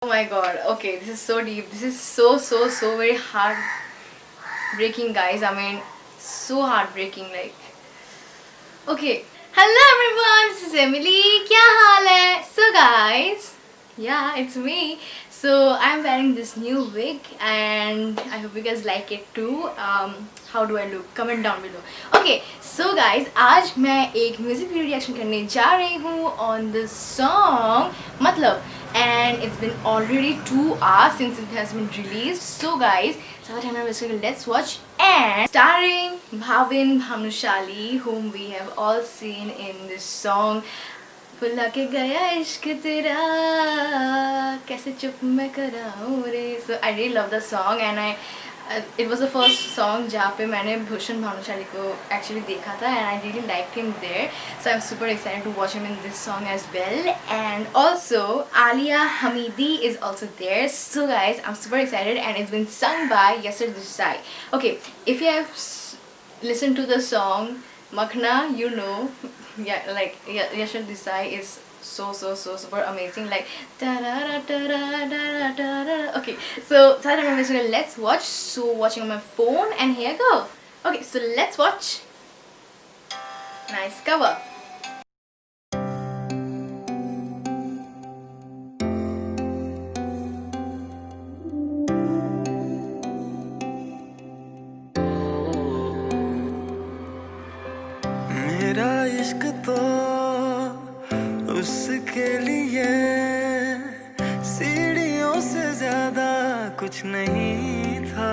Oh my god, okay, this is so deep. This is so very heartbreaking, guys. I mean, so heartbreaking. Like, okay, hello everyone, this is Emily. क्या हाल है? So guys, yeah, it's me. So I'm wearing this new wig and I hope you guys like it too. How do I look? Comment down below. Okay, so guys, आज मैं एक music video reaction करने जा रही हूँ on this song मतलब, and it's been already 2 hours since it has been released. So guys, let's watch. And starring Bhavin Bhanushali, whom we have all seen in this song. भुला के गया इश्क तेरा कैसे चुप मैं कराऊं रे. So I really love the song and it was the first song जहाँ पे मैंने भूषण भानुशाली को actually देखा था and I really liked him there. So I'm super excited to watch him in this song as well. And also Alia Hamidi is also there. So guys, I'm super excited and it's been sung by Yasir Desai. Okay, if you have listened to the song Makhna, you know, yeah, like Yashar Desai is so super amazing. Like okay, so let's watch. So watching on my phone and here I go. Okay, so let's watch. Nice cover. मेरा इश्क तो उसके लिए सीढ़ियों से ज्यादा कुछ नहीं था.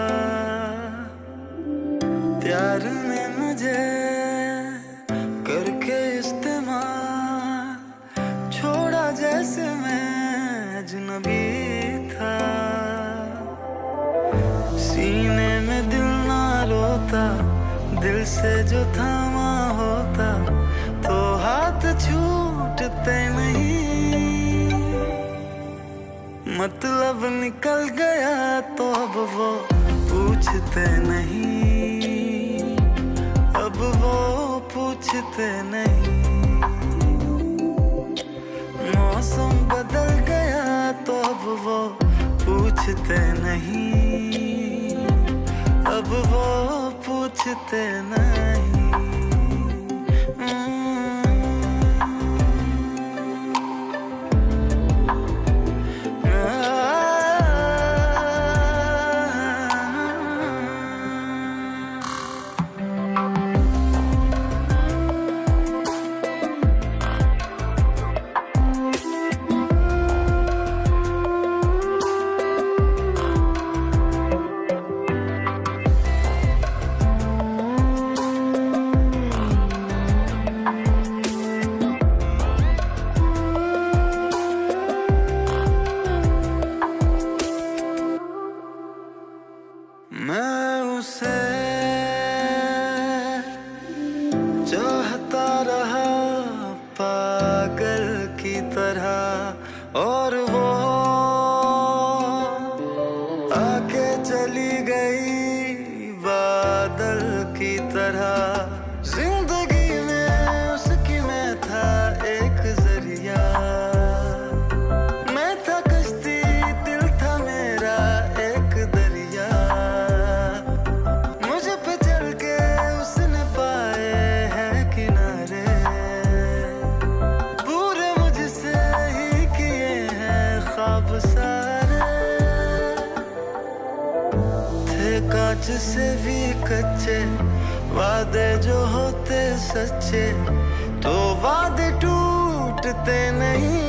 प्यार में मुझे करके इस्तेमाल छोड़ा जैसे मैं अजनबी था. सीने में दिल ना रोता, दिल से जो थामा होता तो हाथ छूटते नहीं. मतलब निकल गया तो अब वो पूछते नहीं, अब वो पूछते नहीं. मौसम बदल गया तो अब वो पूछते नहीं, अब वो पूछते नहीं. मैं उसे चाहता रहा पागल की तरह और वो आके चली गई बादल की तरह. जिंदगी में उसकी मैं था एक जरिया, मैं था कश्ती, दिल था मेरा एक दरिया. मुझ पे चल के उसने पाए हैं किनारे, पूरे मुझसे ही किए हैं ख्वाब सारे. थे कांच से भी कच्चे वादे जो होते सच्चे, तो वादे टूटते नहीं.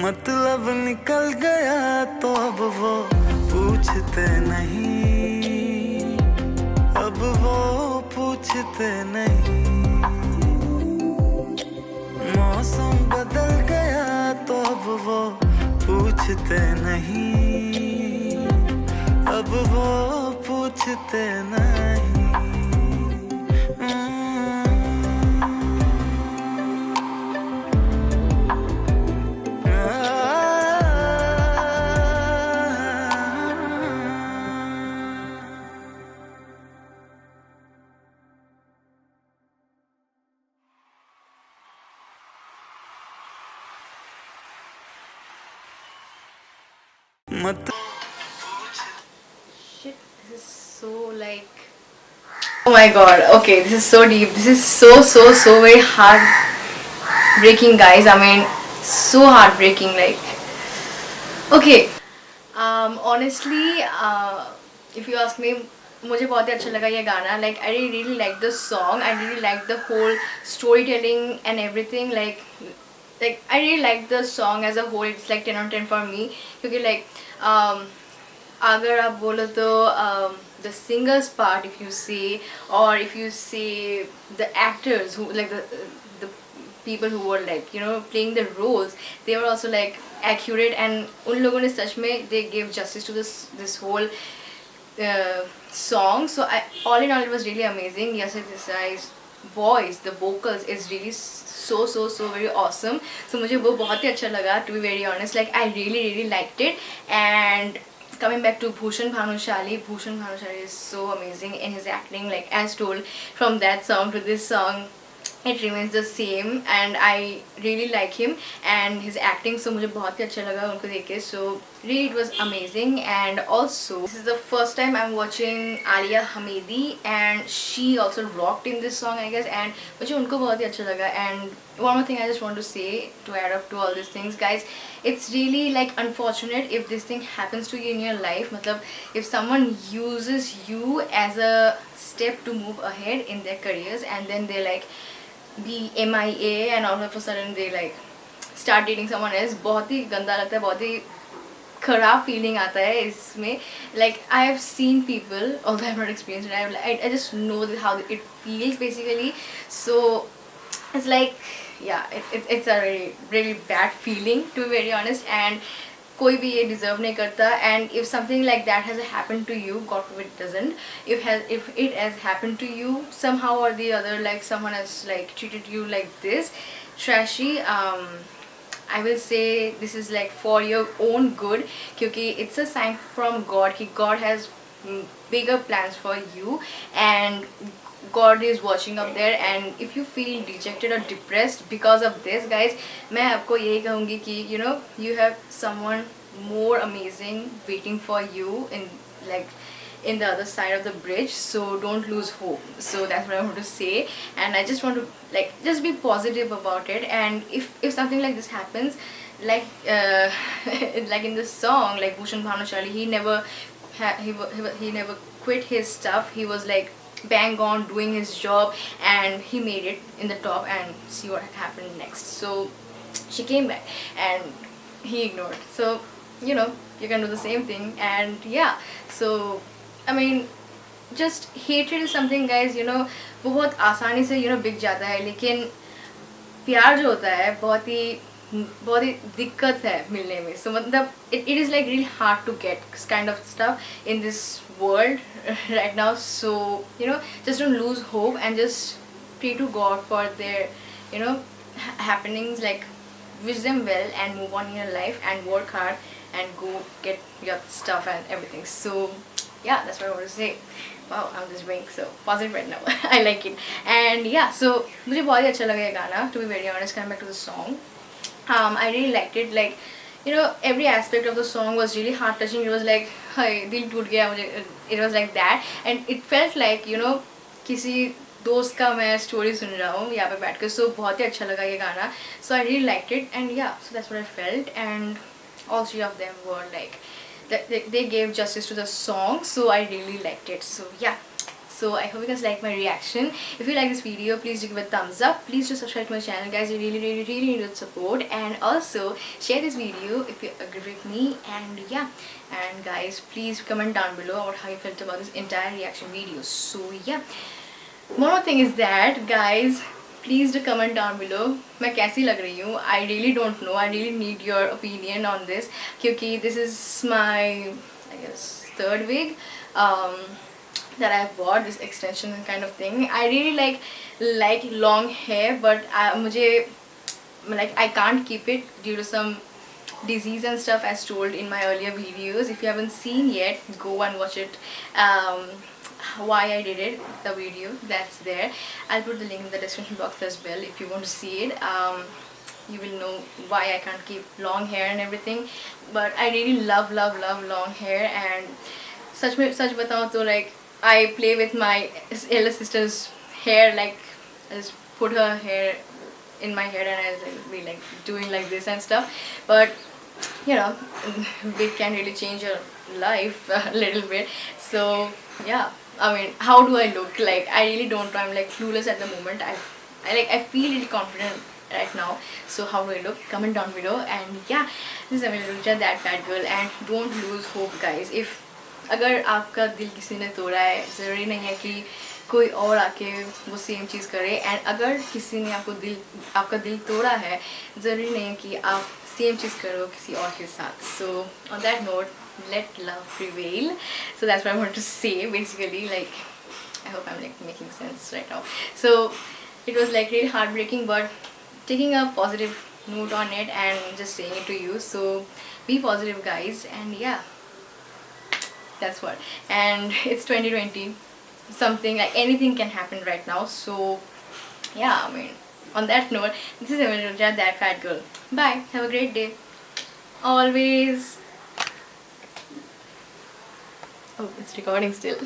मतलब निकल गया तो अब वो पूछते नहीं, अब वो पूछते नहीं. मौसम बदल गया तो अब वो पूछते नहीं, अब वो पूछते नहीं. मत Shit, this is so like. Oh my god, okay, this is so deep. This is so very heartbreaking, guys. I mean, so heartbreaking. Like, okay, honestly, if you ask me, मुझे बहुत ही अच्छा लगा ये गाना. Like, I really like the song. I really like the whole storytelling and everything. Like I really like the song as a whole. It's like 10 on 10 for me. क्योंकि like अगर आप बोलो तो the singers part, if you say, or if you say the actors who like the people who were like playing the roles, they were also like accurate, and उन लोगों ने सच में they gave justice to this whole song. So all in all, it was really amazing. Yasir Desai's voice, the vocals is really so very awesome. So मुझे वो बहुत ही अच्छा लगा, to be very honest. Like I really liked it. And coming back to Bhushan Bhanushali is so amazing in his acting. Like as told, from that song to this song, it remains the same, and I really like him and his acting. So मुझे बहुत ही अच्छा लगा उनको देख के. So really it was amazing. And also this is the first time I'm watching Alia Hamidi, and she also rocked in this song, I guess, and मुझे उनको बहुत ही अच्छा लगा. And one more thing I just want to say to add up to all these things, guys, it's really like unfortunate if this thing happens to you in your life. मतलब if someone uses you as a step to move ahead in their careers, and then they like be MIA, and all of a sudden they like start dating someone else. बहुत ही गंदा लगता है, बहुत ही खराब feeling आता है इसमें. Like I have seen people, although I have not experienced it, I just know how it feels basically. So it's like, yeah, it's a really bad feeling, to be very honest, and कोई भी ये deserve नहीं करता. And if something like that has happened to you, God forbid it doesn't, if it has happened to you somehow or the other, like someone has like treated you like this trashy, I will say this is like for your own good, क्योंकि it's a sign from God कि God has bigger plans for you, and God is watching up there. And if you feel dejected or depressed because of this, guys, मैं आपको यही कहूँगी कि you have someone more amazing waiting for you in the other side of the bridge. So don't lose hope. So that's what I want to say. And I just want to like just be positive about it. And if something like this happens, like like in this song, like Bhushan Bhanushali, he never quit his stuff. He was like bang on doing his job, and he made it in the top. And see what happened next. So she came back and he ignored. So you can do the same thing. And yeah, so I mean, just hatred is something, guys, वो बहुत आसानी से बिक जाता है, लेकिन प्यार जो होता है बहुत ही दिक्कत है मिलने में. So मतलब it is like really hard to get this kind of stuff in this world right now. So just don't lose hope, and just pray to God for their happenings. Like wish them well and move on in your life and work hard and go get your stuff and everything. So yeah, that's what I want to say. Wow, I'm just being so positive right now. I like it. And yeah, so मुझे बहुत ही अच्छा लगा ये गाना, to be very honest. Coming back to the song, I really liked it. Like every aspect of the song was really heart touching. It was like हाय दिल टूट गया मुझे. It was like that, and it felt like किसी दोस्त का मैं story सुन रहा हूँ यहाँ पे बैठ कर. So बहुत ही अच्छा लगा ये गाना. So I really liked it. And yeah, so that's what I felt. And all three of them were like they gave justice to the song. So I really liked it. So yeah, so I hope you guys like my reaction. If you like this video, please do give a thumbs up. Please do subscribe to my channel, guys. You really need your support. And also share this video if you agree with me. And yeah, and guys, please comment down below about how you felt about this entire reaction video. So yeah, one more thing is that, guys, please do comment down below मैं कैसी लग रही हूँ. I really don't know. I really need your opinion on this, क्योंकि this is my, I guess, third wig that I bought, this extension kind of thing. I really like long hair, but मुझे like I can't keep it due to some disease and stuff, as told in my earlier videos. If you haven't seen yet, go and watch it. Why I did it, the video, that's there. I'll put the link in the description box as well if you want to see it. you will know why I can't keep long hair and everything. But I really love long hair. And सच बताऊँ तो like I play with my elder sister's hair, like I just put her hair in my head and I was like, be like doing like this and stuff. But you know, it can really change your life a little bit. So yeah, I mean, how do I look? Like I really don't know. I'm like clueless at the moment. I feel really confident right now. So how do I look? Comment down below. And yeah, this is Amelia, that fat girl. And don't lose hope, guys. If अगर आपका दिल किसी ने तोड़ा है, ज़रूरी नहीं है कि कोई और आके वो सेम चीज़ करे. एंड अगर किसी ने आपका दिल तोड़ा है, ज़रूरी नहीं है कि आप सेम चीज़ करो किसी और के साथ. So on that note, let love prevail. So that's what I want to say basically. Like, I hope I'm like making sense right now. So it was like really heartbreaking, but taking a positive note on it and just saying it to you. So be positive, guys. And yeah, that's what. And it's 2020, something like anything can happen right now. So yeah, I mean, on that note, this is Amelia, that fat girl. Bye, have a great day. Always. Oh, it's recording still.